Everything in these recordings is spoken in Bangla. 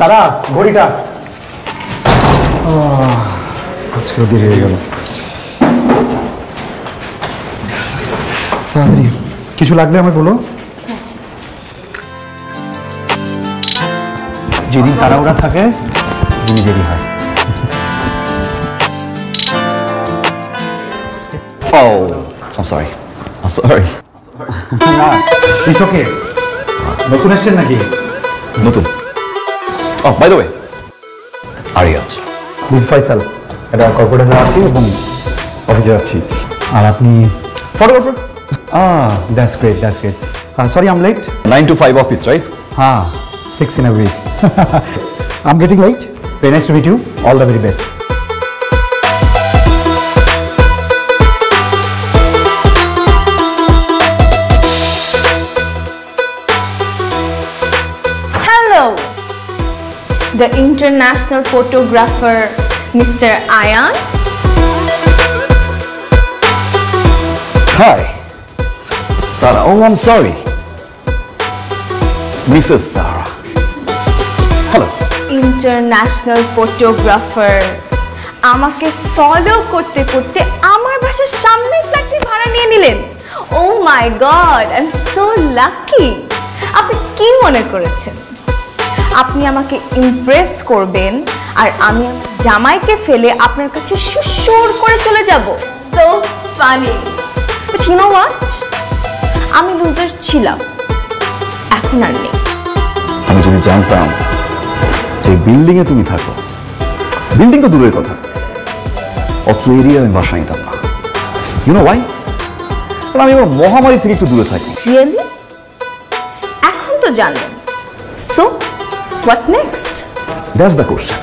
সারা ঘড়িটা আজকেও দেরি হয়ে গেল। তাড়াতাড়ি কিছু লাগলে আমায় বলো। যেদিন তাড়াহুড়া থাকে দিনই দেরি হয়। Oh, I'm sorry. I'm sorry. না, ইটস ওকে। নতুন এসেছেন নাকি? নতুন। Oh, by the way, Ariaz. Miss Faisal, এটা কর্পোরেটরে আছি এবং অফিসে আছি। আর আপনি Photographer? That's great, that's great. Sorry, I am late. 9 to 5 office, right? 6 in a week. I'm getting late. Very nice to meet you. All the very best. Hello, the international photographer, Mr. Ayan. Hi. Sarah. Oh, I'm sorry. Mrs. Sarah. Hello. International photographer, আমাকে ফলো করতে করতে আমার বাসার সামনে ফ্ল্যাটটি ভাড়া নিয়ে নিলেন। Oh my God, I am so lucky. আপনি কি মনে করেছেন আপনি আমাকে ইমপ্রেস করবেন আর আমি আমার জামাইকে ফেলে আপনার কাছে সুসুর করে চলে যাব? So funny. But you know what, আমি লুজার ছিলাম, এখন আর নেই। আমি যদি জানতাম যে বিল্ডিং এ তুমি থাকো, বিল্ডিং তো দূরের কথা, অত্র এরিয়া আমি বাসা নিতাম না। You know why? কারণ আমি আমার মহামারী থেকে একটু দূরে থাকি। রিয়েলি? এখন তো জানলেন। So what next? That's the question.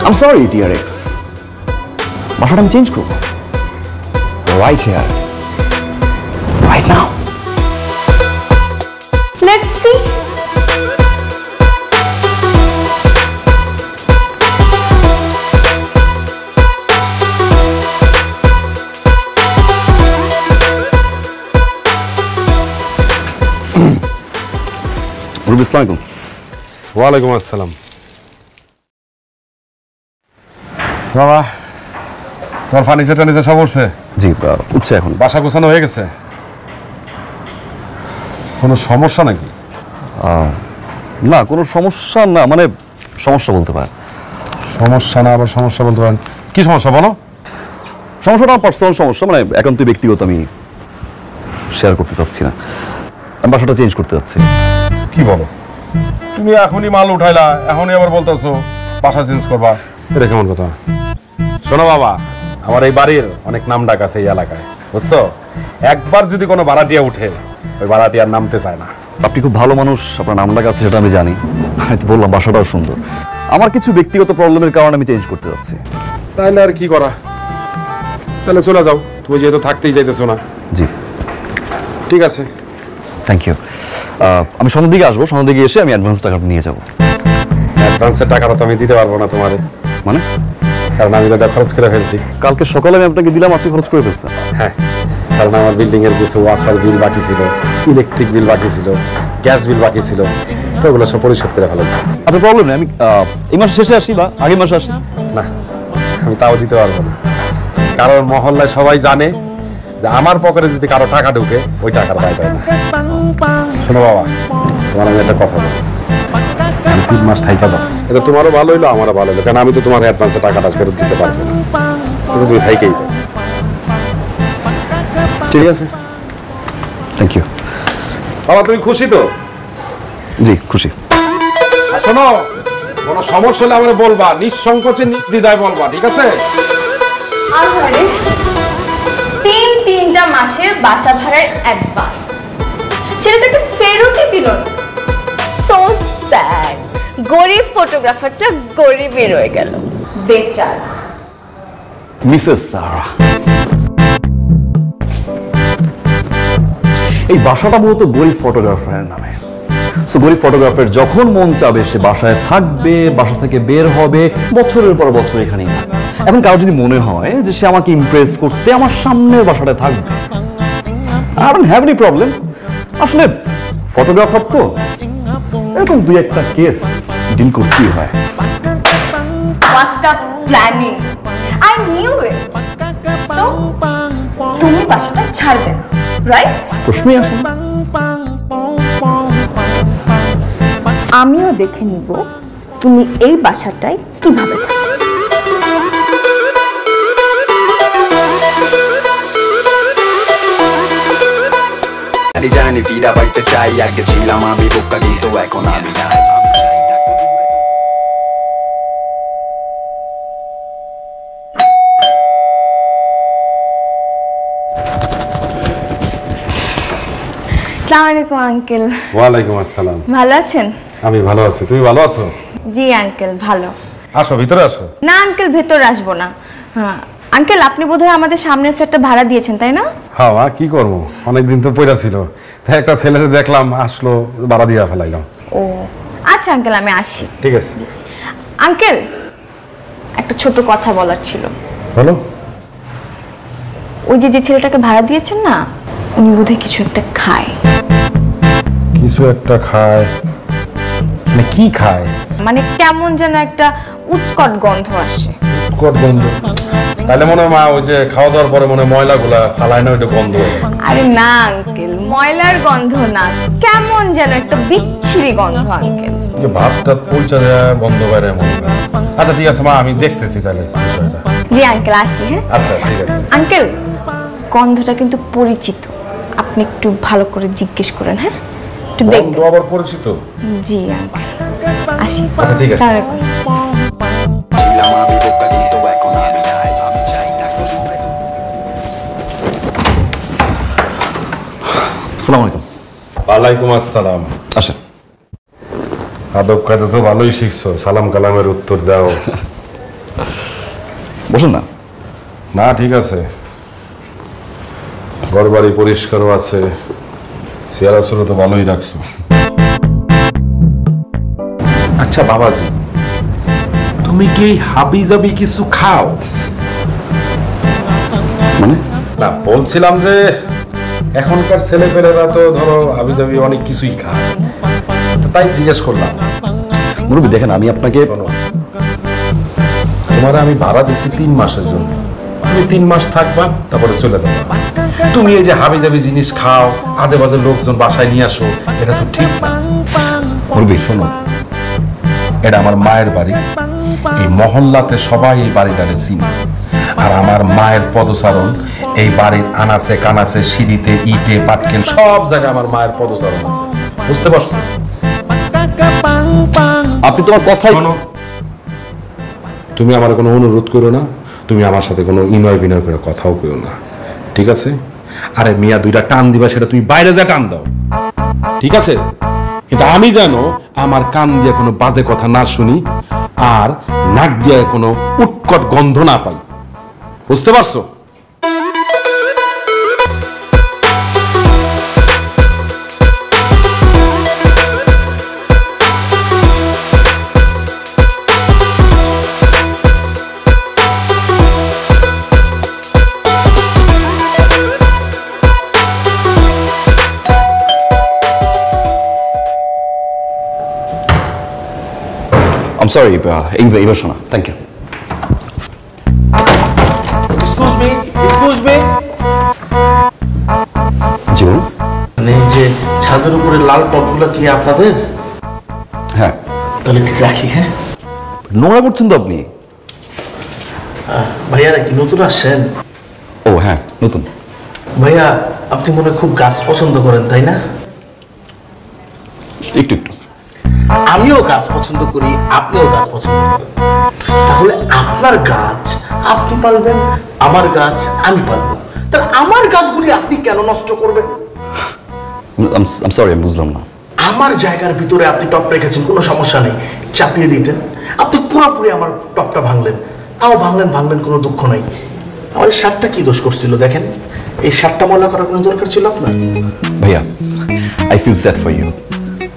I am sorry dear ex, বাসাটা আমি চেঞ্জ করবো right here, right now. Let's see. আসসালামু ওয়ালাইকুম আসসালাম। বাবা, তোমার ফার্নিচার টার্নিচার সব উঠছে? জি, উঠছে এখন। বাসা গোছানো হয়ে গেছে? কোনো সমস্যা নাকি? না, কোনো সমস্যা না, মানে সমস্যা বলতে পারেন। সমস্যা না আবার সমস্যা বলতে পারেন? কি সমস্যা বলো? সমস্যাটা পার্সোনাল সমস্যা, মানে একান্তই ব্যক্তিগত, আমি শেয়ার করতে চাচ্ছি না। আমি বাসাটা চেঞ্জ করতে চাচ্ছি। কি বলো? তুমি এখনই মাল উঠাইলা, এখনই আবার বলতেছো বাসা চেঞ্জ করবা? এটা কেমন কথা? শোনো বাবা, আমার এই বাড়ির অনেক নাম ডাক আছে এই এলাকায়, বুঝছো? একবার যদি কোনো ভাড়াটিয়া উঠে, ওই ভাড়াটিয়ার নামতে চায় না। আপনি খুব ভালো মানুষ, আপনার নাম ডাক আছে সেটা আমি জানি, আমি তো বললাম বাসাটাও সুন্দর। আমার কিছু ব্যক্তিগত প্রবলেমের কারণে আমি চেঞ্জ করতে যাচ্ছি। তাইলে আর কি করা, তাহলে চলে যাও, তুমি যেহেতু থাকতেই চাইতেছো না। জি, ঠিক আছে, থ্যাংক ইউ। আমি সন্ধ্যার দিকে আসবো, সন্ধ্যার দিকে এসে আমি অ্যাডভান্স টাকাটা নিয়ে যাবো। অ্যাডভান্সের টাকাটা তো আমি দিতে পারবো না তোমারে। মানে? কারণ আমি তো এটা খরচ করে ফেলছি। কালকে সকালে আমি আপনাকে দিলাম, আজকে খরচ করে ফেলছেন? হ্যাঁ, কারণ আমার বিল্ডিং এর কিছু ওয়াসার বিল বাকি ছিল, ইলেকট্রিক বিল বাকি ছিল, গ্যাস বিল বাকি ছিল, তো ওগুলো সব পরিশোধ করে ফেলেছি। আচ্ছা, প্রবলেম নেই, আমি এই মাসে শেষে আসি বা আগের মাসে আসি। না, আমি তাও দিতে পারবো না, কারণ মহল্লায় সবাই জানে যে আমার পকেটে যদি কারো টাকা ঢুকে ওই টাকার দায় দেয় না। শোনো বাবা, তোমার আমি একটা কথা বলি, আমি 3 মাস থাইকা যাবো, এটা তোমারও ভালো হইলো আমারও ভালো হইলো, কারণ আমি তো তোমার অ্যাডভান্সের টাকাটা ফেরত দিতে পারবো না, কিন্তু তুমি থাইকেই যাও। ঠিক আছে, থ্যাংক ইউ। বাবা তুমি খুশি তো? জি, খুশি। শোনো, কোনো সমস্যা হলে আমরা বলবা, নিঃসংকোচে নির্দ্বিধায় বলবা, ঠিক আছে? আরে 3 মাসের বাসা ভাড়ার অ্যাডভান্স ছেলেটাকে ফেরতই দিল না। সো স্যাড, গরিব ফটোগ্রাফারটা গরিবই রয়ে গেল, বেচারা। মিসেস সারা, এই বাসাটা মূলত গরিব ফটোগ্রাফারের নামে। সো গরিব ফটোগ্রাফার যখন মন চাবে সে বাসায় থাকবে, বাসা থেকে বের হবে, বছরের পর বছর এখানেই থাকবে। এখন কারো যদি মনে হয় যে সে আমাকে ইমপ্রেস করতে আমার সামনের বাসাটায় থাকবে, I don't have any problem. আসলে ফটোগ্রাফার তো এরকম দুই একটা কেস ডিল করতেই হয়। What a planning! I knew it. So, তুমি বাসাটা ছাড়বে না, right? প্রশ্নই আসে না। আমিও দেখে নিব তুমি এই বাসাটায় কিভাবে থাকো। জানি ফিরা পাইতে চাই, আগে ছিলাম আমি বোকা কিন্তু এখন আমি নাই। আসসালামু আলাইকুম আঙ্কেল। ওয়ালাইকুম আসসালাম। ভালো আছেন? আমি ভালো আছি, তুমি ভালো আছো? জি আঙ্কেল ভালো। আসো ভিতরে আসো। না আঙ্কেল ভেতরে আসবো না। হ্যাঁ আঙ্কেল আপনি বোধহয় আমাদের সামনের ফ্ল্যাটটা ভাড়া দিয়েছেন তাই না? হ্যাঁ কি করবো, অনেকদিন তো পড়া ছিল, তাই একটা ছেলেরে দেখলাম আসলো, ভাড়া দিয়া ফেলাইলাম। ও আচ্ছা আঙ্কেল আমি আসি। ঠিক আছে। আঙ্কেল একটা ছোট কথা বলার ছিল। বলো। ওই যে ছেলেটাকে ভাড়া দিয়েছেন না, উনি বোধহয় কিছু একটা খায়। কিছু একটা খায়? মানে কি খায়? মানে কেমন যেন একটা উৎকট গন্ধ আসে। উৎকট গন্ধ? তাহলে মনে হয় মা ওই যে খাওয়া দাওয়ার পরে মনে ময়লাগুলা ফালায় না, ওইটা গন্ধ। আরে না আঙ্কেল, ময়লার গন্ধ না, কেমন যেন একটা বিচ্ছিরি গন্ধ আঙ্কেল। ভাতটা পৌঁছা দেয়া গন্ধ বাইরে মনে হয়। আচ্ছা ঠিক আছে মা, আমি দেখতেছি তাহলে বিষয়টা। জি আঙ্কেল আসি। হ্যাঁ আচ্ছা ঠিক আছে। আঙ্কেল গন্ধটা কিন্তু পরিচিত, আপনি একটু ভালো করে জিজ্ঞেস করেন। হ্যাঁ একটু গন্ধ দেখবেন। আবার পরিচিত? জি আঙ্কেল আসি। আচ্ছা ঠিক আছে। তাহলে- ছিলাম আমি বোকা কিন্তু এখন আমি নাই। আমি চাই থাকো। আসসালামু আলাইকুম। ওয়ালাইকুম আসসালাম। আসেন। আদব কায়দা তো ভালোই শিখছো, সালাম কালামের উত্তর দাও। বসুন না। না ঠিক আছে, ঘর বাড়ি পরিষ্কারও আছে, চেয়ার আসলে তো ভালোই রাখছো। আচ্ছা বাবাজি, তুমি কি হাবি জাবি কিছু খাও? মানে না বলছিলাম যে এখনকার ছেলেপেলেরা তো ধরো হাবি জাবি অনেক কিছুই খায়, তো তাই জিজ্ঞেস করলাম। মুরব্বী দেখেন, আমি আপনাকে শোনো, তোমার আমি ভাড়া দিছি 3 মাসের জন্য, তুমি 3 মাস থাকবা তারপরে চলে যাবা। তুমি এই যে হাবি জাবি জিনিস খাও, আজে বাজে লোকজন বাসায় নিয়ে আসো, এটা তো ঠিক না। মুরব্বী শোনো, এটা আমার মায়ের বাড়ি, এই মহল্লাতে সবাই এই বাড়িটারে চিনে, আর আমার মায়ের পদচারণ এই বাড়ির আনাচে কানাচে, সিঁড়িতে, ইটে, পাটকেল সব জায়গায় আমার মায়ের পদচারণ আছে, বুঝতে পারছো? আপনি তোমার কথাই শোনো, তুমি আমার কোনো অনুরোধ করো না, তুমি আমার সাথে কোনো ইনয় বিনয় করে কথাও করো না, ঠিক আছে? আরে মিয়া দুইটা টান দিবা, সেটা তুমি বাইরে যা টান দাও, ঠিক আছে? কিন্তু আমি জানো আমার কান দিয়ে কোনো বাজে কথা না শুনি, আর নাক দিয়ে কোনো উৎকট গন্ধ না পাই, বুঝতে পারছো? I'm sorry, এইবার শোনা, থ্যাংক ইউ। Excuse me. জি বলুন। মানে এই যে ছাদের উপরে লাল টবগুলো কি আপনাদের? হ্যাঁ। তাহলে একটু রাখি। হ্যাঁ নোংরা করছেন তো আপনি? ভাইয়ারা কি নতুন আসছেন? ও হ্যাঁ নতুন। ভাইয়া আপনি মনে হয় খুব গাছ পছন্দ করেন তাই না? একটু একটু। আমিও গাছ পছন্দ করি, আপনিও গাছ পছন্দ করেন, তাহলে আপনার গাছ আপনি পালবেন, আমার গাছ আমি পালবো। তাহলে আমার গাছগুলি আপনি কেন নষ্ট করবেন? I'm sorry, আমি বুঝলাম না। আমার জায়গার ভিতরে আপনি টপ রেখেছেন, কোনো সমস্যা নেই, চাপিয়ে দিতেন। আপনি পুরোপুরি আমার টপটা ভাঙলেন, তাও ভাঙলেন, কোনো দুঃখ নাই। আমার এই শার্টটা কি দোষ করছিল দেখেন? এই শার্টটা ময়লা করার কোনো দরকার ছিল আপনার? ভাইয়া, I feel sad for you,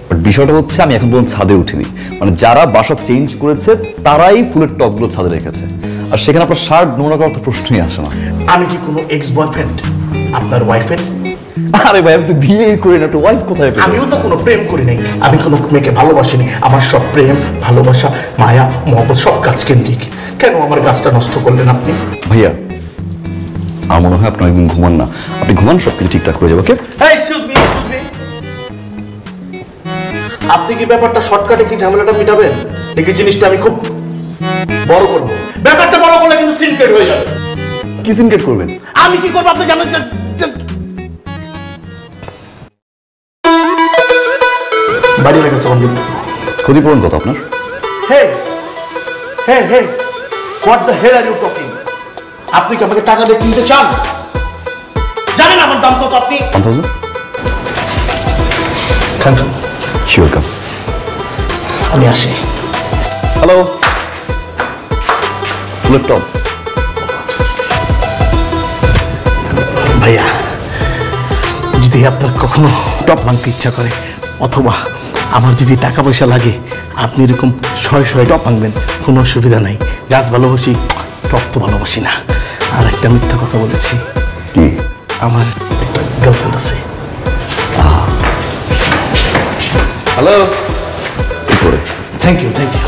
but বিষয়টা হচ্ছে আমি এখন পর্যন্ত ছাদে উঠিনি। মানে যারা বাসা চেঞ্জ করেছে তারাই ফুলের টবগুলো ছাদে রেখেছে, আর সেখানে আপনার শার্ট নোংরা করার তো প্রশ্নই আসে না। আমি কি কোনো এক্স বয়ফ্রেন্ড আপনার ওয়াইফের? আরে ভাই আমি তো বিয়ে করি না, তো ওয়াইফ কোথায় পেলাম? আমিও তো কোনো প্রেম করি নাই, আমি কোনো মেয়েকে ভালোবাসিনি। আমার সব প্রেম, ভালোবাসা, মায়া, মহব্বত সব কাজ কেন্দ্রিক। কেন আমার কাজটা নষ্ট করলেন আপনি? ভাইয়া আমার মনে হয় আপনি একদিন ঘুমান না, আপনি ঘুমান সব কিছু ঠিকঠাক হয়ে যাবে। ওকে এক্সকিউজ মি, আপনি কি ব্যাপারটা শর্টকাটে কি ঝামেলাটা মিটাবেন? এই জিনিসটা আমি খুব বড় করব। ব্যাপারটা বড় করলে কিন্তু সিনক্রেট হয়ে যাবে। কি সিনক্রেট করবেন? আমি কি করবো আপনি জানেন? বাড়ি লেগেছে অঞ্জিত। ক্ষতিপূরণ কত আপনার? Hey hey hey, what the hell are you talking? আপনি কি আমাকে টাকা দিয়ে কিনতে চান? জানেন আমার দাম কত আপনি? 1000। Thank you. ওয়েলকাম। আমি আসি। হ্যালো, ফুলের টপ। ভাইয়া, যদি আপনার কখনো টপ ভাঙতে ইচ্ছা করে অথবা আমার যদি টাকা পয়সা লাগে, আপনি এরকম শয়ে শয়ে টপ ভাঙবেন, কোনো অসুবিধা নাই। গাছ ভালোবাসি, টপ তো ভালোবাসি না। আর একটা মিথ্যা কথা বলেছি, কি? আমার একটা গার্লফ্রেন্ড আছে। হ্যালো, কি করে? Thank you, thank you.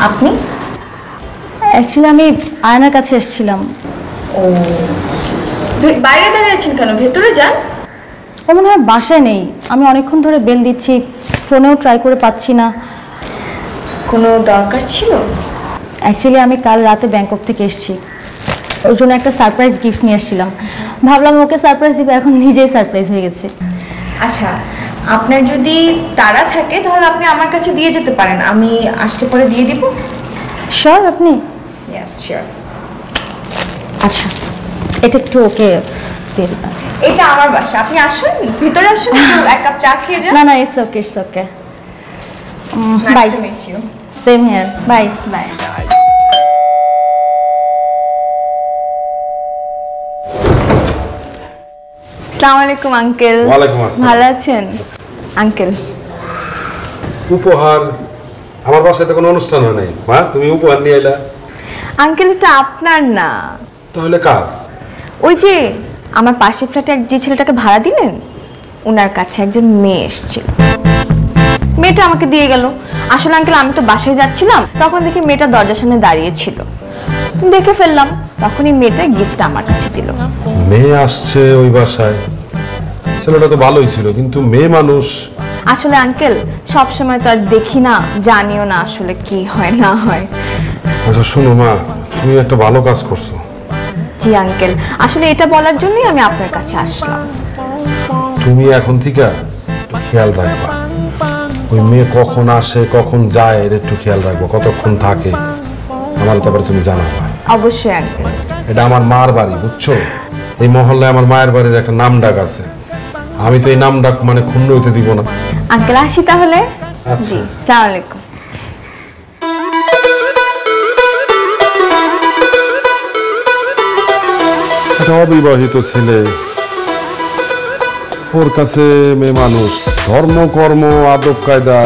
আপনি? অ্যাকচুয়ালি আমি আয়নার কাছে এসেছিলাম। ও, বাইরে দাঁড়িয়ে আছেন কেন? ভেতরে যান। ও মনে হয় বাসায় নেই। আমি অনেকক্ষণ ধরে বেল দিচ্ছি, ফোনেও ট্রাই করে পাচ্ছি না। কোনো দরকার ছিল? অ্যাকচুয়ালি আমি কাল রাতে ব্যাংকক থেকে এসেছি, ওর জন্য একটা সারপ্রাইজ গিফট নিয়ে এসেছিলাম। ভাবলাম ওকে সারপ্রাইজ দিবে, এখন নিজেই সারপ্রাইজ হয়ে গেছে। আচ্ছা, আপনার যদি তাড়া থাকে তাহলে আপনি আমার কাছে দিয়ে যেতে পারেন, আমি আসতে পরে দিয়ে দিব। শিওর আপনি? Yes, sure. আচ্ছা, এটা একটু ওকে দিয়ে দিবেন। এটা আমার বাসা, আপনি আসুন, ভিতরে আসুন, এক কাপ চা খেয়ে যান। না না, it's okay, it's okay. Bye. Nice to meet you. Same here, bye bye. আসসালামু আলাইকুম আঙ্কেল। ওয়ালাইকুম আসসালাম। ভালো আছেন আঙ্কেল? উপহার? আমার বাসায় তো কোনো অনুষ্ঠান হয় নাই মা, তুমি উপহার নিয়ে এলা। আঙ্কেল, এটা আপনার না। তাহলে কার? ওই যে আমার পাশের ফ্ল্যাটে যে ছেলেটাকে ভাড়া দিলেন, ওনার কাছে একজন মেয়ে এসেছিল, মেয়েটা আমাকে দিয়ে গেল। আসলে আঙ্কেল আমি তো বাসায় যাচ্ছিলাম, তখন দেখি মেয়েটা দরজার সামনে দাঁড়িয়ে ছিল, দেখে ফেললাম, তখনই মেয়েটা গিফট আমার কাছে দিল। মেয়ে আসছে ওই বাসায়? ছেলেটা তো ভালোই ছিল, কিন্তু মেয়ে মানুষ। আসলে আঙ্কেল সব সময় তো আর দেখি না, জানিও না আসলে কি হয় না হয়। আচ্ছা শোনো মা, তুমি একটা ভালো কাজ করছো। জি আঙ্কেল, আসলে এটা বলার জন্যই আমি আপনার কাছে আসলাম। তুমি এখন থেকে খেয়াল রাখবা, ওই মেয়ে কখন আসে কখন যায় এর একটু খেয়াল রাখবো, কতক্ষণ থাকে আমার তারপরে তুমি জানাবা। অবশ্যই আঙ্কেল। এটা আমার মার বাড়ি, বুঝছো? এই মহল্লায় আমার মায়ের বাড়ির একটা নাম ডাক আছে, আমি তো এই নাম ডাক মানে ক্ষুণ্ণ হইতে দিব না। আঙ্কেল আসি তাহলে। আচ্ছা। জি, আসসালামু আলাইকুম। একটা অবিবাহিত ছেলে, ওর কাছে মেয়ে মানুষ, ধর্ম কর্ম আদব কায়দা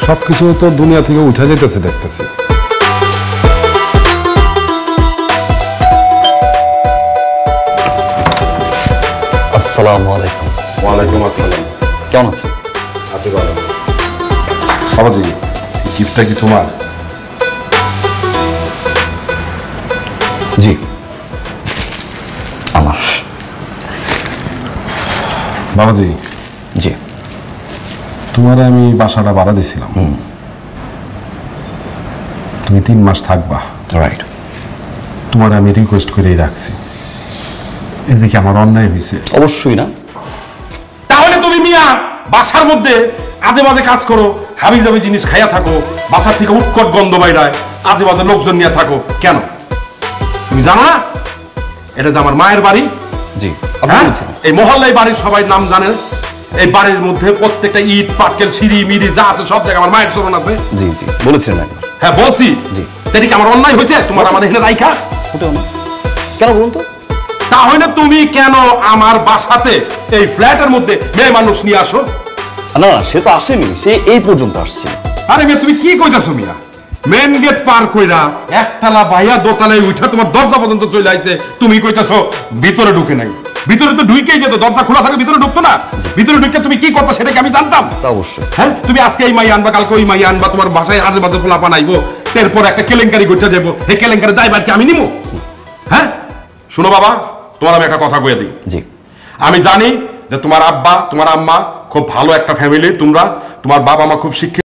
সবকিছু তো দুনিয়া থেকে উঠে যেতেছে দেখতেছি। আসসালামু আলাইকুম। ওয়ালাইকুম আসসালাম। কেমন আছেন? আছি ভালো। বাবাজি, গিফটটা কি তোমার? জি আমার। বাবাজি, জি তোমার আমি বাসাটা ভাড়া দিছিলাম, তুমি 3 মাস থাকবা। রাইট। তোমার আমি রিকোয়েস্ট করেই রাখছি, এর দিকে আমার অন্যায় হয়েছে? অবশ্যই না। তাহলে তুমি মিয়া বাসার মধ্যে আজে বাজে কাজ করো, হাবি জাবি জিনিস খাইয়া থাকো, বাসার থেকে উৎকট গন্ধ বাইরায়, আজে বাজে লোকজন নিয়ে থাকো কেন? তুমি জানো না এটা যে আমার মায়ের বাড়ি? জি হ্যাঁ? আপনি বলছেন। এই মহল্লায় বাড়ির সবাই নাম জানেন, এই বাড়ির মধ্যে প্রত্যেকটা ইট পাটকেল সিঁড়ি মিড়ি যা আছে সব জায়গায় আমার মায়ের চরণ আছে। জি জি বলেছেন একবার। হ্যাঁ বলছি। জি। তাই কি আমার অন্যায় হয়েছে তোমার আমার এখানে রাইখা? ওটাও না। কেন বলুন তো? তাহলে তুমি কেন আমার বাসাতে এই ফ্ল্যাটের মধ্যে মেয়ে মানুষ নিয়ে আসো? না সে তো আসেনি, সে এই পর্যন্ত আসছে। আরে মেয়ে তুমি কি কইতাছো মিয়া? মেন গেট পার কইরা একতলা বাইয়া দোতলায় উঠা তোমার দরজা পর্যন্ত চলে আইছে, তুমি কইতাছো ভিতরে ঢুকে নাই। ভিতরে তো ঢুকেই যেত, দরজা খোলা থাকে ভিতরে ঢুকতো না। ভিতরে ঢুকে তুমি কি করতো সেটা কি আমি জানতাম? তা অবশ্যই। হ্যাঁ, তুমি আজকে এই মাই আনবা, কালকে ওই মাই আনবা, তোমার বাসায় আজে বাজে পোলা বানাইবো, এরপর একটা কেলেঙ্কারি করতে যাবো, এই কেলেঙ্কারি দায়ভার কি আমি নিবো? হ্যাঁ শুনো বাবা, তোমার আমি একটা কথা কয়ে দিই। জি, আমি জানি যে তোমার আব্বা তোমার আম্মা খুব ভালো একটা ফ্যামিলি, তোমরা তোমার বাবা মা খুব শিক্ষিত।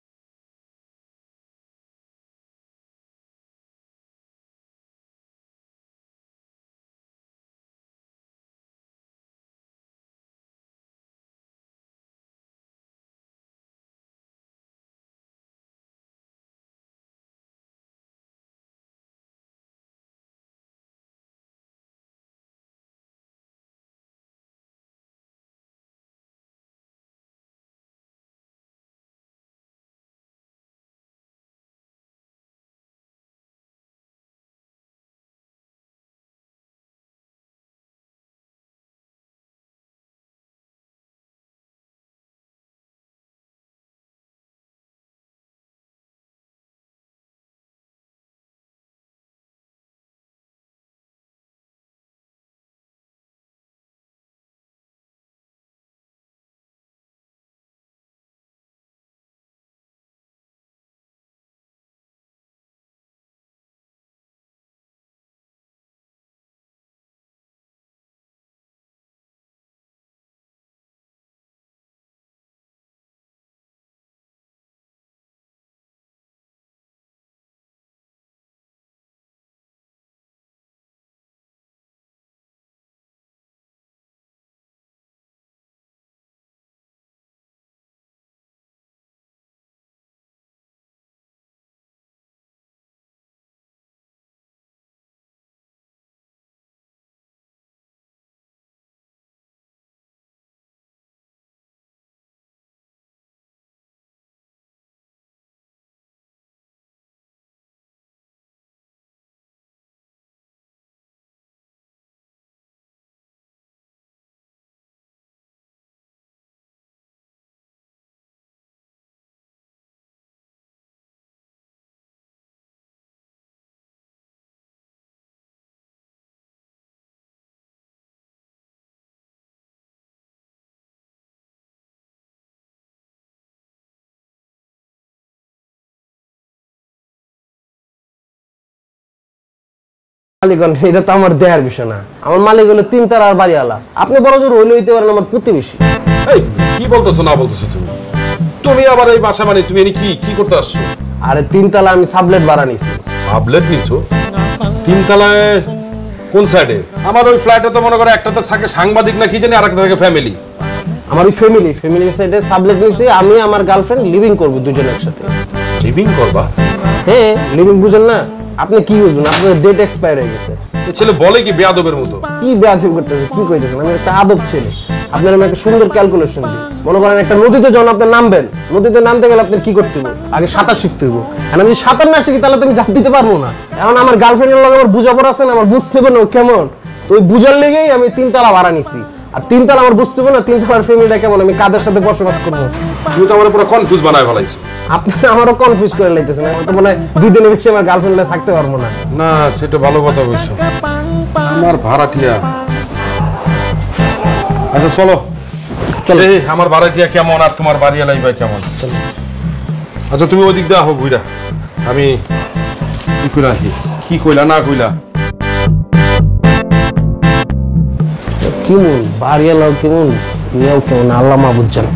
মালিকগণ, এটা তো আমার দেয়ার বিষয় না। আমার মালিক হলো 3 তালার বাড়িওয়ালা। আপনি বড় জোর হইলে হইতে পারেন আমার প্রতিবেশী। এই কি বলতেছো না বলতেছো তুমি? তুমি আবার এই বাসা মানে তুমি এনে কি কি করতে আসছো? আরে 3 তালা আমি সাবলেট ভাড়া নিছি। সাবলেট নিছো? 3 তলায় কোন সাইডে? আমার ওই ফ্ল্যাটে তো মনে করে একটাতে থাকে সাংবাদিক না কি জানি, আর একটা থাকে ফ্যামিলি। আমার ওই ফ্যামিলির সাইডে সাবলেট নিছি। আমি আমার গার্লফ্রেন্ড লিভিং করব দুজন একসাথে। লিভিং করবা? হ্যাঁ, লিভিং বুঝেন না? আপনি কি বুঝবেন? আপনার ডেট এক্সপায়ার হয়ে গেছে। এই ছেলে বলে কি বেয়াদবের মতো? কি বেয়াদবি করতেছে, কি কইতেছেন? আমি একটা আদব ছেলে। আপনার আমি একটা সুন্দর ক্যালকুলেশন দিই। মনে করেন একটা নদীতে যখন আপনি নামবেন, নদীতে নামতে গেলে আপনার কি করতে হবে? আগে সাঁতার শিখতে হবে। আর আমি সাঁতার না শিখি তাহলে তো আমি ঝাঁপ দিতে পারবো না। এখন আমার গার্লফ্রেন্ডের লগে আমার বোঝাপড়া আছে না, আমার বুঝতে হবে না কেমন। তো ওই বুঝার লেগেই আমি 3 তালা ভাড়া নিছি। আর 3 তালা আমার বুঝতে হবে না 3 তালার ফ্যামিলিটা কেমন, আমি কাদের সাথে বসবাস করবো। তুমি তো আমার পুরো কনফিউজ বানায় ফেলাইছো। আপনি আমারও কনফিউজ করে লাইতেছেন। আমার তো মনে হয় 2 দিনের বেশি আমার গার্লফ্রেন্ডে থাকতে পারবো না। না সেটা ভালো কথা বলছো। আমার ভাড়াটিয়া, আচ্ছা চলো চলো। এই আমার ভাড়াটিয়া কেমন আর তোমার বাড়িওয়ালাই ভাই কেমন? আচ্ছা তুমি ওদিক দিয়ে আহো বুইরা, আমি কি কইলা কি কইলা না কইলা। কেমন বাড়িওয়ালাও কেমন, ইয়েও কেমন, আল্লাহ মাহবুব জানে।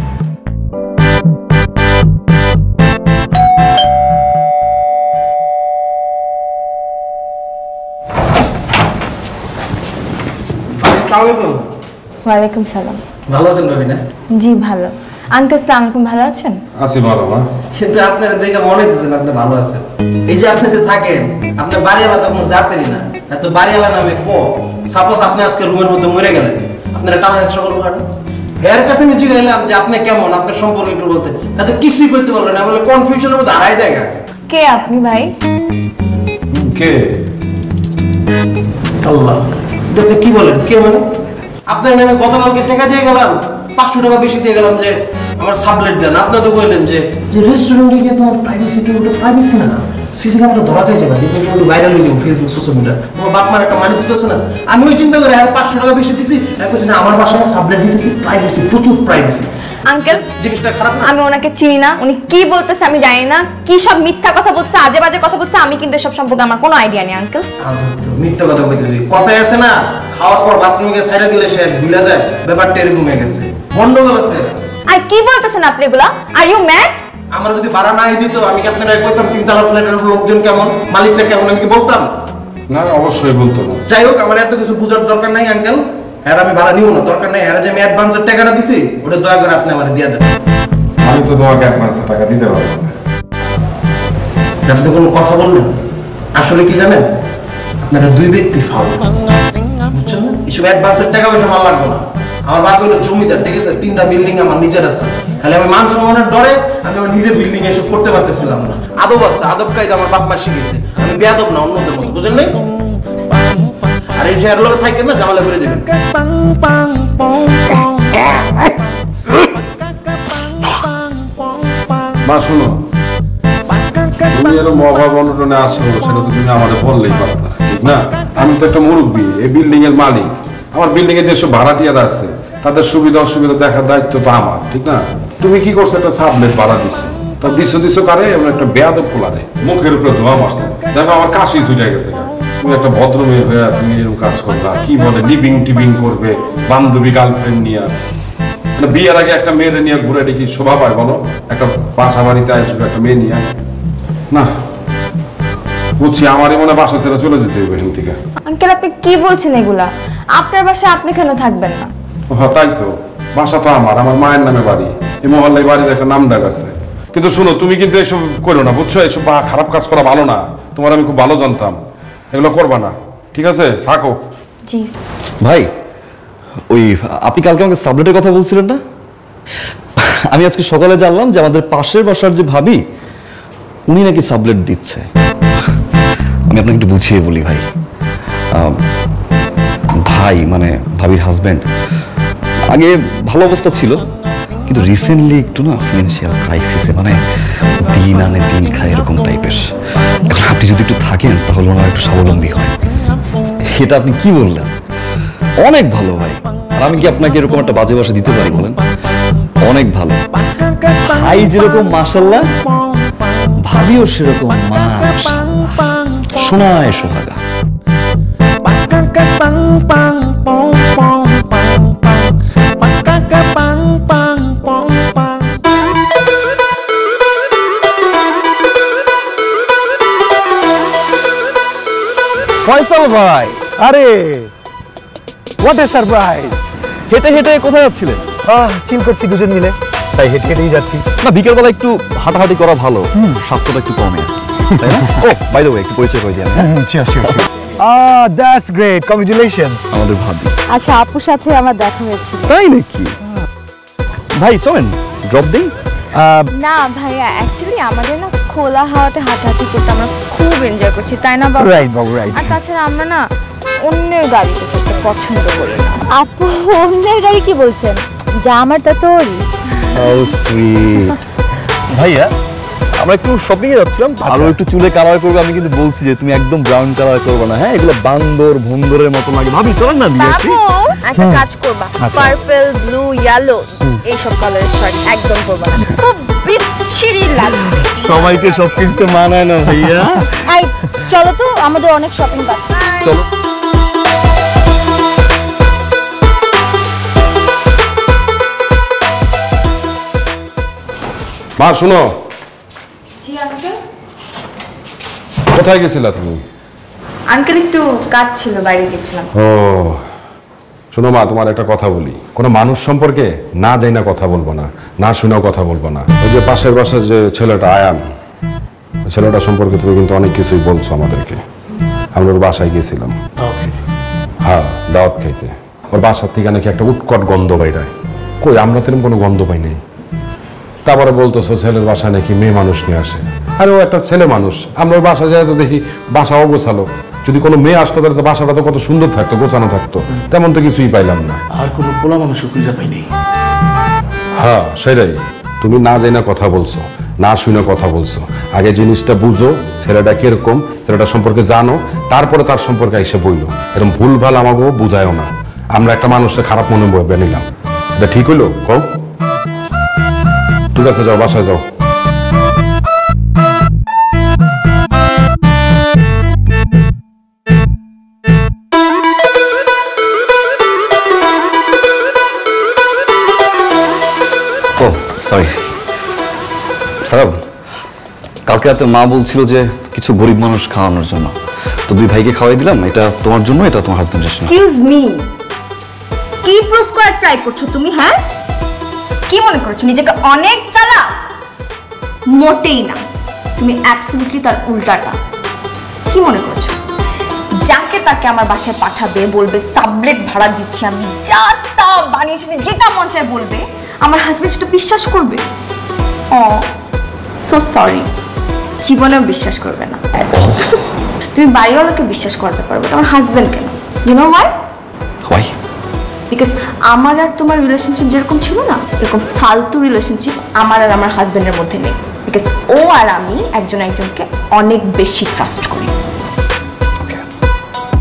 ওয়ালাইকুম সালাম। ভালো আছেন রবিনা? জি ভালো। আঙ্কেল আসসালামু আলাইকুম, ভালো আছেন? আছি ভালো মা। কিন্তু আপনারা দেখে মনে হচ্ছে আপনি ভালো আছেন। এই যে আপনি যে থাকেন, আপনার বাড়িওয়ালা তো কোনো জাতেরই না। এত বাড়িওয়ালা নামে সাপোজ আপনি আজকে রুমের মধ্যে মরে গেলেন, আপনারা টানা হেসরা করবো কারণ এর কাছে আমি জিজ্ঞাসলাম যে আপনি কেমন, আপনার সম্পর্ক একটু বলতে, এত কিছুই করতে পারলেন না, বলে কনফিউশনের মধ্যে হারাই জায়গা। কে আপনি ভাই? কে? আল্লাহ এটা আপনি কি বলেন? কে মানে? আপনার নামে গতকালকে টাকা দিয়ে গেলাম, 500 টাকা বেশি দিয়ে গেলাম যে আমার সাবলেট দেন। আপনি তো বললেন যে রেস্টুরেন্টে গিয়ে তোমার প্রাইভেসি, কি ওটা প্রাইভেসি না, সিসি ক্যামেরা ধরা খাই যাবে, কিন্তু ভাইরাল হয়ে যাবো ফেসবুক সোশ্যাল মিডিয়া। তোমার বাপ মার একটা মানি দিতেছে না। আমি ওই চিন্তা করে 500 টাকা বেশি দিছি, না আমার বাসায় সাবলেট দিতেছি, প্রাইভেসি, প্রচুর প্রাইভেসি। আঙ্কেল, জিনিসটা খারাপ না? আমি ওনাকে চিনি না, উনি কি বলতেছে আমি জানি না, কি সব মিথ্যা কথা বলছে, আজে বাজে কথা বলছে, আমি কিন্তু এসব সম্পর্কে আমার কোনো আইডিয়া নেই আঙ্কেল। মিথ্যা কথা বলতেছি, কথাই আছে না, খাওয়ার পর বাথরুমে গিয়ে ছাইড়া দিলে সে ভুলে যায়, ব্যাপারটা এরকম হয়ে গেছে, গন্ডগোল আছে। আর কি বলতেছেন আপনি এগুলা? Are you mad? আমরা যদি ভাড়া নাই দিত, আমি কি আপনারা কইতাম 3 তলা ফ্ল্যাটের লোকজন কেমন, মালিকটা কেমন, আমি কি বলতাম? না, অবশ্যই বলতো না। যাই হোক, আমার এত কিছু বুঝার দরকার নাই আঙ্কেল। হ্যাঁ, আমি ভাড়া নিব না, দরকার নাই। হ্যাঁ, যে আমি অ্যাডভান্সের টাকাটা দিছি, ওটা দয়া করে আপনি আমারে দিয়ে দেন। আমি তো তোমাকে অ্যাডভান্সের টাকা দিতে পারবো না। আপনি কোনো কথা বললেন? আসলে কি জানেন, আপনারা দুই ব্যক্তি ফাউল, বুঝছেন না? এসব অ্যাডভান্সের টাকা পয়সা আমার লাগবে না। আমার বাবা হলো জমিদার, ঠিক আছে? 3টা বিল্ডিং আমার নিজের আছে। খালি আমি মান সম্মানের ডরে আমি আমার নিজের বিল্ডিং এসব করতে পারতেছিলাম না। আদব আছে, আদব কায়দা আমার বাপ মা শিখেছে। আমি বেয়াদব না অন্যদের মতো, বুঝেন নাই? আর এই শেয়ার লোক থাকেন না, ঝামেলা করে দেবেন। মা শুনো, তুমি এরকম অভাব অনটনে আসো, সেটা তো তুমি আমাদের বললেই পারতা, ঠিক না? আমি তো একটা মুরব্বী, এই বিল্ডিং এর মালিক। আমার বিল্ডিং এ যেসব ভাড়াটিয়ারা আছে তাদের সুবিধা অসুবিধা দেখার দায়িত্ব তো আমার, ঠিক না? তুমি কি করছো? একটা সাবলেট ভাড়া দিছো, তা দিছো কারে? এমন একটা বেয়াদব পোলারে মুখের উপরে ধোয়া মারছে, দেখো আমার কাশি ছুটে গেছে। তুমি একটা ভদ্রমেয়ে হয়ে তুমি এরকম কাজ করবা? কি বলে লিভিং টিভিং করবে বান্ধবী গার্লফ্রেন্ড নিয়ে? বিয়ের আগে একটা মেয়ের নিয়ে ঘুরে দেখি শোভা পায় বলো? একটা বাসা বাড়িতে আসবে একটা মেয়ে নিয়ে? না, বুঝছি, আমারই মনে বাসা ছেড়ে চলে যেতে হবে এখান থেকে। আঙ্কেল, আপনি কি বলছেন এগুলা? আপনার বাসায় আপনি কেন থাকবেন না? হ্যাঁ, তাই তো, বাসা তো আমার মায়ের নামে বাড়ি, এই মহল্লায় বাড়ির একটা নাম ডাক আছে। কিন্তু শুনো, তুমি কিন্তু এসব করো না, বুঝছো? এসব খারাপ কাজ করা ভালো না, তোমার আমি খুব ভালো জানতাম। এগুলো করবা না, ঠিক আছে? থাকো। জি ভাই, ওই আপনি কালকে আমাকে সাবলেটের কথা বলছিলেন না? আমি আজকে সকালে জানলাম যে আমাদের পাশের বাসার যে ভাবি, উনি নাকি সাবলেট দিচ্ছে। আমি আপনাকে একটু বুঝিয়ে বলি ভাই। ভাই মানে ভাবির হাজবেন্ড আগে ভালো অবস্থা ছিল, কিন্তু রিসেন্টলি একটু না ফিনান্সিয়াল ক্রাইসিসে, মানে দিন আনে দিন খায় এরকম টাইপের। এখন আপনি যদি একটু থাকেন তাহলে ওনারা একটু স্বাবলম্বী হয়। সেটা আপনি কি বললেন? অনেক ভালো ভাই। আর আমি কি আপনাকে এরকম একটা বাজে বাসা দিতে পারি বলেন? অনেক ভালো ভাই, যেরকম মাশাআল্লাহ ভাবিও সেরকম সোনায় সোহাগা। ফয়সাল ভাই, আরে হোয়াট এ সারপ্রাইজ! হেঁটে হেঁটে কোথায় যাচ্ছিলেন? চিল করছি দুজন মিলে, তাই হেঁটে হেঁটেই যাচ্ছি। না, বিকেলবেলা একটু হাঁটাহাঁটি করা ভালো, স্বাস্থ্যটা একটু কমে আর কি, তাই না? ও বাই দ্য ওয়ে, একটু পরিচয় করে দিই। Sure sure sure. That's great, congratulations. আমাদের ভাবি। আচ্ছা, আপুর সাথে আমার দেখা হয়েছিল। তাই নাকি? ভাই চলেন ড্রপ দিই। না ভাইয়া, অ্যাকচুয়ালি আমাদের না খোলা হাওয়াতে হাঁটাহাঁটি করতে আমরা খুব এনজয় করছি, তাই না বাবা? রাইট বাবু, রাইট। আর তাছাড়া আমরা না অন্যের গাড়িতে যেতে পছন্দ করি না। আপু, অন্যের গাড়ি কি বলছেন? যা আমার তা তোরই। How sweet. ভাইয়া, আমরা একটু শপিং এ যাচ্ছিলাম, আরো একটু চুলে কালার করবে। আমি কিন্তু বলছি যে তুমি একদম ব্রাউন কালার করবে না, হ্যাঁ? এগুলো বান্দর ভুন্দরের মতো লাগে। ভাবি চলেন না দিয়েছি। বাবু, একটা কাজ করবা, পার্পল, ব্লু, ইয়েলো এইসব কালারের শার্ট একদম করবা না, খুব বিচ্ছিরি লাগবে। সবাইকে সবকিছুতে মানায় না ভাইয়া। এই চলো তো, আমাদের অনেক শপিং বাকি। চলো। মা শুনো, জি আঙ্কেল। কোথায় গেছিলা তুমি? আঙ্কেল একটু কাজ ছিল, বাইরে গেছিলাম। ও শোনো মা, তোমার একটা কথা বলি। কোনো মানুষ সম্পর্কে না যাই না কথা বলবো না, না শুনেও কথা বলবো না। ওই যে পাশের বাসার যে ছেলেটা আয়ান, ছেলেটা সম্পর্কে তুমি কিন্তু অনেক কিছুই বলছো আমাদেরকে। আমরা ওর বাসায় গিয়েছিলাম। হ্যাঁ, দাওয়াত খাইতে। ওর বাসার থেকে নাকি একটা উৎকট গন্ধ বাইরায়। কই, আমরা তো এরকম কোনো গন্ধ পাই নাই। তারপরে বলতেছো ছেলের বাসায় নাকি মেয়ে মানুষ নিয়ে আসে। আর ও একটা ছেলে মানুষ। আমরা ওর বাসা যাই তো দেখি বাসা অগোছালো, যদি কোনো মেয়ে আসতো তাহলে তো বাসাটা তো কত সুন্দর থাকতো, গোছানো থাকতো, তেমন তো কিছুই পাইলাম না। আর কোনো পোলা মানুষও খুঁজে পাইনি। হ্যাঁ সেটাই, তুমি না যাই না কথা বলছো, না শুনে কথা বলছো। আগে জিনিসটা বুঝো, ছেলেটা কিরকম, ছেলেটা সম্পর্কে জানো, তারপরে তার সম্পর্কে এসে বইলো। এরকম ভুলভাল আমাকেও বুঝায়ও না। আমরা একটা মানুষকে খারাপ মনে বয়ে নিলাম, এটা ঠিক হইলো? কও। ঠিক আছে, যাও বাসায় যাও। ও সরি স্যার, কালকে রাতে মা বলছিল যে কিছু গরিব মানুষ খাওয়ানোর জন্য, তো দুই ভাইকে খাওয়াই দিলাম। এটা তোমার জন্য, এটা তোমার হাজবেন্ডের জন্য। এক্সকিউজ মি, কি প্রুফ করার ট্রাই করছো তুমি? হ্যাঁ, কি মনে করছো নিজেকে অনেক চালাক? মোটেই না, তুমি অ্যাবসলিউটলি তার উল্টাটা। কি মনে করছো যাকে তাকে আমার বাসায় পাঠাবে, বলবে সাবলেট ভাড়া দিচ্ছি আমি, যা তা বানিয়ে যেটা মন চায় বলবে, আমার হাজবেন্ড সেটা বিশ্বাস করবে? ও সো সরি, জীবনেও বিশ্বাস করবে না। তুমি বাড়িওয়ালাকে বিশ্বাস করতে পারবে, আমার হাজবেন্ড কেন? You know why? Why? Because আমার আর তোমার রিলেশনশিপ যেরকম ছিল না, এরকম ফালতু রিলেশনশিপ আমার আর আমার হাজবেন্ডের মধ্যে নেই। বিকজ ও আর আমি একজন একজনকে অনেক বেশি ট্রাস্ট করি।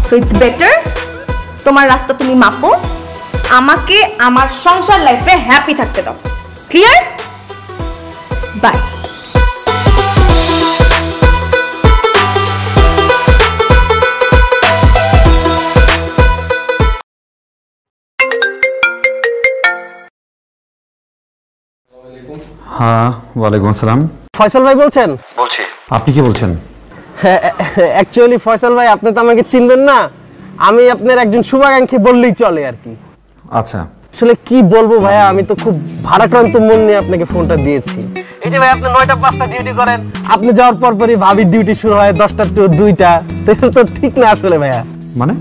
সো ইটস বেটার তোমার রাস্তা তুমি মাপো, আমাকে আমার সংসার লাইফে হ্যাপি থাকতে দাও। ক্লিয়ার? বাই। হ্যাঁ, ওয়ালাইকুম আসসালাম। ফয়সাল ভাই বলছেন? বলছি। আপনি কি বলছেন? অ্যাকচুয়ালি ফয়সাল ভাই, আপনি তো আমাকে চিনবেন না, আমি আপনার একজন শুভাকাঙ্ক্ষী বললেই চলে আর কি। আচ্ছা, আসলে কি বলবো ভাইয়া, আমি তো খুব ভারাক্রান্ত মন নিয়ে আপনাকে ফোনটা দিয়েছি। এই যে ভাই, আপনি 9টা 5টা ডিউটি করেন, আপনি যাওয়ার পরই ভাবির ডিউটি শুরু হয় 10টা টু 2টা, তো ঠিক না আসলে ভাইয়া। মানে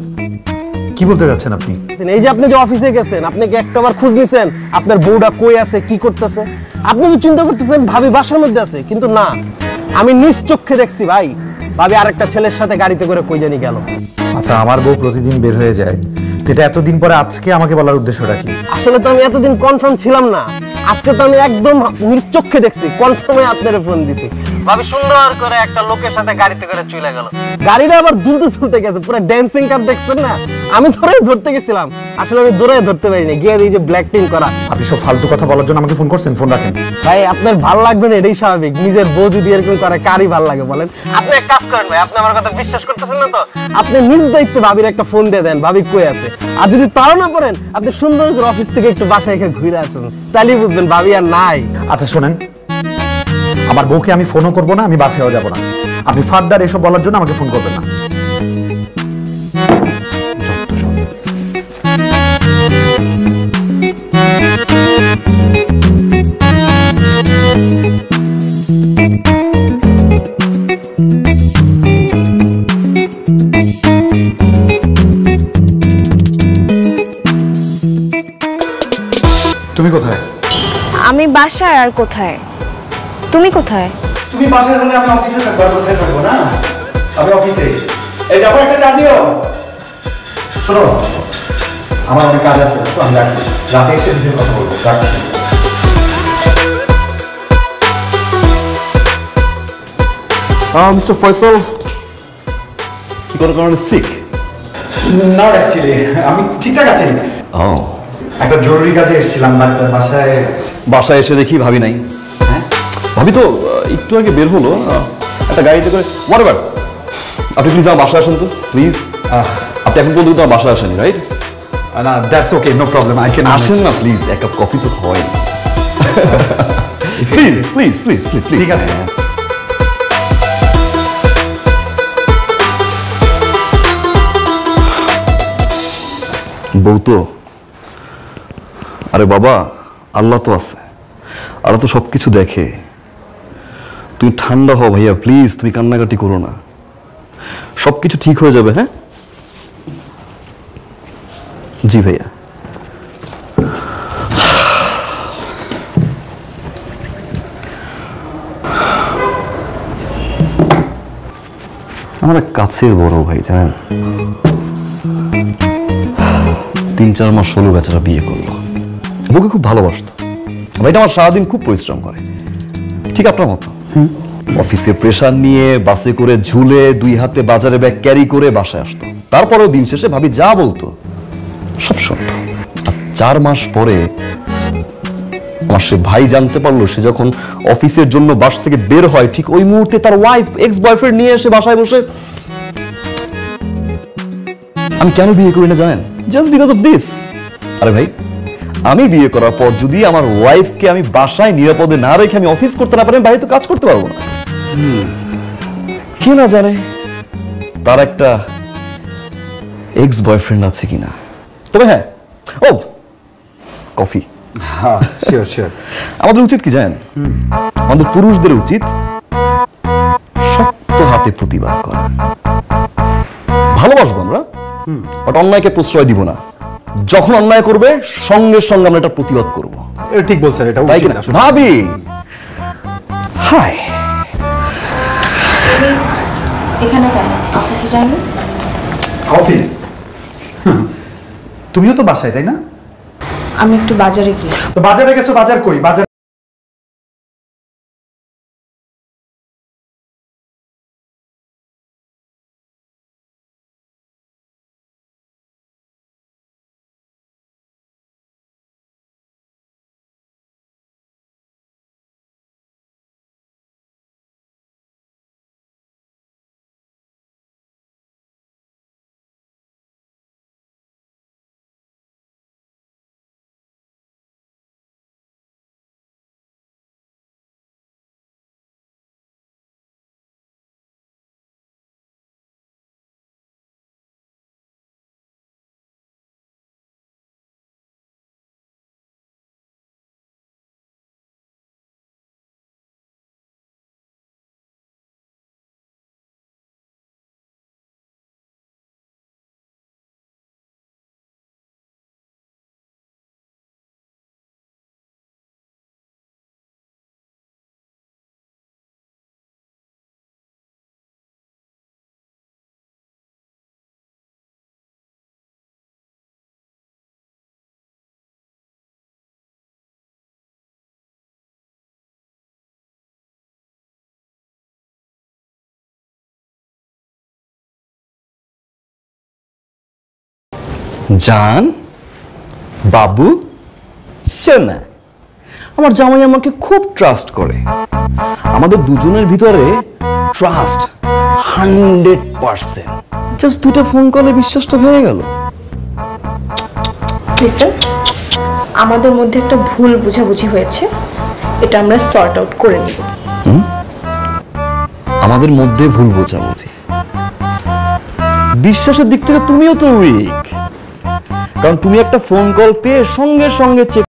কি বলতে যাচ্ছেন আপনি? এই যে আপনি যে অফিসে গেছেন, আপনি কি একটাবার খোঁজ নিছেন আপনার বউটা কই আছে, কি করতেছে? আপনি তো চিন্তা করতেছেন ভাবি বাসার মধ্যে আছে, কিন্তু না, আমি নিজ চোখে দেখছি ভাই, ভাবি আরেকটা ছেলের সাথে গাড়িতে করে কই জানি গেল। আচ্ছা, আমার বউ প্রতিদিন বের হয়ে যায়, এটা এতদিন পরে আজকে আমাকে বলার উদ্দেশ্যটা কি? আসলে তো আমি এতদিন কনফার্ম ছিলাম না, আজকে তো আমি একদম নিজ চোখে দেখছি, কনফার্মে আপনার ফোন দিছি। ভাবি সুন্দর করে একটা লোকের সাথে গাড়িতে করে চলে গেল, গাড়িটা আবার দুলতে গেছে, পুরো ড্যান্সিং কার দেখছেন না? আমি ধরতে গেছিলাম, আসলে আমি ধরতে পারিনি, গিয়ে এই যে ব্ল্যাক টিন করা। আপনি সব ফালতু কথা বলার জন্য আমাকে ফোন করছেন? ফোন রাখেন ভাই, আপনার ভালো লাগবে না এটাই স্বাভাবিক, নিজের বউ যদি এরকম করে কারই ভালো লাগে বলেন? আপনি এক কাজ করেন ভাই, আপনি আমার কথা বিশ্বাস করতেছেন না তো, আপনি নিজ দায়িত্বে ভাবির একটা ফোন দিয়ে দেন, ভাবি কই আছে। আর যদি তাও না পারেন, আপনি সুন্দর করে অফিস থেকে একটু বাসায় এসে ঘুরে আসুন, তাহলেই বুঝবেন ভাবি আর নাই। আচ্ছা শোনেন, আমার বউকে আমি ফোনও করবো না, আমি বাসায়ও যাবো না। আপনি ফার্দার এসব বলার জন্য আমাকে ফোন করবেন না। তুমি কোথায়? আমি বাসায়। আর কোথায়? তুমি কোথায়? তুমি বাসায় হলে আমি অফিসে থাকবো, আর কোথায় থাকবো? না, আমি অফিসে। এই যাবো, একটা চা দিও। শোনো, আমার অনেক কাজ আছে, আমি রাখি, রাতে এসে নিজের কথা বলবো। রাখছি। মিস্টার ফয়সাল, কি কোনো কারণে সিক? না অ্যাকচুয়ালি আমি ঠিকঠাক আছি। ও, একটা জরুরি কাজে এসেছিলাম, ডাক্তার বাসায় এসে দেখি ভাবি নাই। হ্যাঁ, ভাবি তো একটু আগে বের হলো একটা গাড়িতে করে। হোয়াটএভার, আপনি প্লিজ আমার বাসায় আসেন তো প্লিজ। আপনি এখন পর্যন্ত আমার বাসায় আসেনি, রাইট? না, that's okay, no problem, I can. আসেন না প্লিজ, এক কাপ কফি তো খাওয়াই। Please please please please please. ঠিক আছে। বউ তো, আরে বাবা, আল্লাহ তো আছে, আল্লাহ তো সবকিছু দেখে। তুমি ঠান্ডা হও ভাইয়া, প্লিজ, তুমি কান্নাকাটি করো না, সবকিছু ঠিক হয়ে যাবে। হ্যাঁ জি ভাইয়া। আমার এক কাছের বড় ভাই জানেন, 3-4 মাস হলো বেচারা বিয়ে করলো। বউকে খুব ভালোবাসতো। ভাইটা আমার সারাদিন খুব পরিশ্রম করে, ঠিক আপনার মতো। অফিসে প্রেশার নিয়ে বাসে করে ঝুলে 2 হাতে বাজারে ব্যাগ ক্যারি করে বাসায় আসতো। তারপরেও দিন শেষে ভাবি যা বলতো সব সত্য। 4 মাস পরে আমার সে ভাই জানতে পারলো সে যখন অফিসের জন্য বাসা থেকে বের হয় ঠিক ওই মুহূর্তে তার ওয়াইফ এক্স বয়ফ্রেন্ড নিয়ে এসে বাসায় বসে। আমি কেন বিয়ে করি না জানেন? Just because of this. আরে ভাই, আমি বিয়ে করার পর যদি আমার ওয়াইফকে আমি বাসায় নিরাপদে না রেখে আমি অফিস করতে না পারি, বাইরে তো কাজ করতে পারবো না। কে না জানে তার একটা এক্স বয়ফ্রেন্ড আছে কিনা। তবে হ্যাঁ, ও কফি। হ্যাঁ, শিওর শিওর। আমাদের উচিত কি জানেন? আমাদের পুরুষদের উচিত শক্ত হাতে প্রতিবাদ করা। ভালোবাসবো আমরা, বাট অন্যায়কে প্রশ্রয় দিব না। যখন অন্যায় করবে সঙ্গে সঙ্গে আমরা এটা প্রতিবাদ করবো। এটা ঠিক বলছেন, এটা তাই উচিত কিনা আসলে। ভাবি? হাই, এখানে কেন? অফিসে যাইনি? অফিস? তুমিও তো বাসায়, তাই না? আমি একটু বাজারে গিয়েছি। তো বাজারে গেছো, বাজার কই? বাজার জান, বাবু, শোনা, আমার জামাই আমাকে খুব ট্রাস্ট করে। আমাদের দুজনের ভিতরে ট্রাস্ট 100%। জাস্ট 2টা ফোন কলে বিশ্বাসটা হয়ে গেল। লিসেন, আমাদের মধ্যে একটা ভুল বোঝাবুঝি হয়েছে, এটা আমরা সর্ট আউট করে নিব। আমাদের মধ্যে ভুল বোঝাবুঝি? বিশ্বাসের দিক থেকে তুমিও তো উইক, কারণ তুমি একটা ফোন কল পেয়ে সঙ্গে সঙ্গে চেক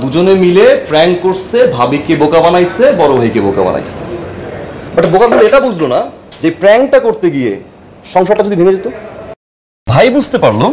দুজনে মিলে প্র্যাঙ্ক করছে, ভাবিকে বোকা বানাইছে, বড় ভাইকে বোকা বানাইছে। বাট বোকাগুলো এটা বুঝলো না যে প্র্যাঙ্কটা করতে গিয়ে সংসারটা যদি ভেঙে যেত। ভাই বুঝতে পারলো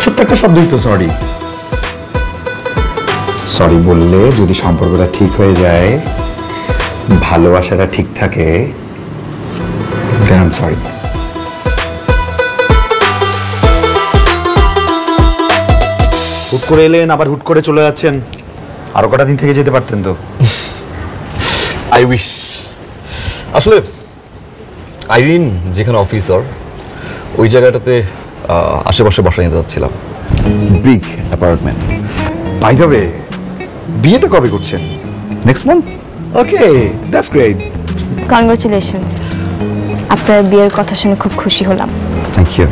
ছোট্ট একটা শব্দ হইতো সরি। সরি বললে যদি সম্পর্কটা ঠিক হয়ে যায়, ভালোবাসাটা ঠিক থাকে, then I'm sorry। হুট করে এলেন, আবার হুট করে চলে যাচ্ছেন, আরো কটা দিন থেকে যেতে পারতেন তো। I wish. আসলে আইরিন যেখানে অফিসার, ওই জায়গাটাতে আশেপাশে বাসা নিতে যাচ্ছিলাম, big apartment. By the way, বিয়েটা কবে করছেন? Next month. Okay, that's great. Congratulations, আপনার বিয়ের কথা শুনে খুব খুশি হলাম। Thank you.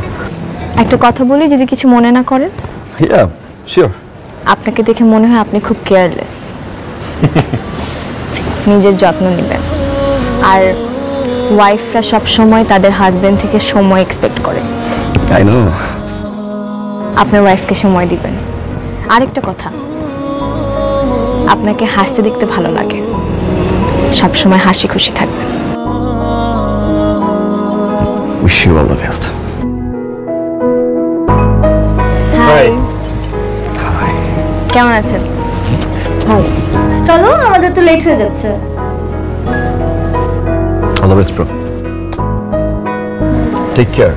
একটা কথা বলি, যদি কিছু মনে না করেন। Yeah sure. আপনাকে দেখে মনে হয় আপনি খুব কেয়ারলেস। নিজের যত্ন নেবেন। আর ওয়াইফরা সব সময় তাদের হাজবেন্ড থেকে সময় এক্সপেক্ট করে। I know. আপনার ওয়াইফকে সময় দিবেন। আরেকটা কথা, আপনাকে হাসতে দেখতে ভালো লাগে, সব সময় হাসি খুশি থাকবেন। Wish you all the best. Hi. কেমন আছেন? চলো, আমাদের তো লেট হয়ে যাচ্ছে। All the best bro. Take care.